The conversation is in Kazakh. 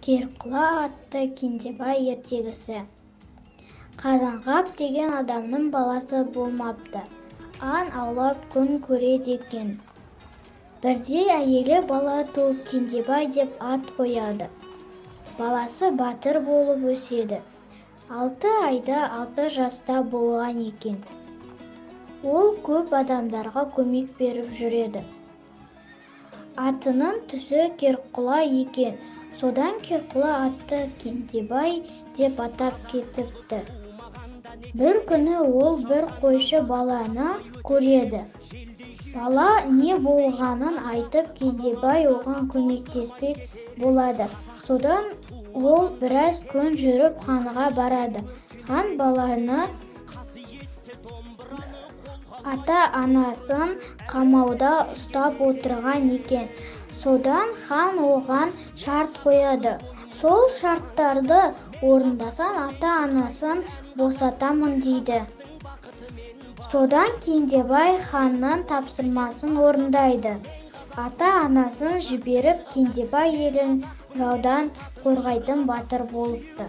Керқұла атты Кендебай ертегісі. Қазанғап деген адамның баласы болмапты. Аң аулап күн көреді екен. Бірде әйелі бала туып Кендебай деп ат қояды. Баласы батыр болып өседі. 6 айда 6 жаста болған екен. Ол көп адамдарға көмек беріп жүреді. Атының түсі Керқұла екен. Содан Керқұла атты Кендебай деп атап кетіпті. Бір күні ол бір қойшы баланы көреді. Бала не болғанын айтып, Кендебай оған көмектеспек болады. Содан ол біраз күн жүріп ханға барады. Хан баланы ата-анасын қамауда ұстап отырған екен. Содан хан оған шарт қояды. Сол шарттарды орындасаң ата-анасын босатамын дейді. Содан Кендебай ханның тапсырмасын орындайды. Ата-анасын жіберіп, Кендебай елін жаудан қорғайтын батыр болыпты.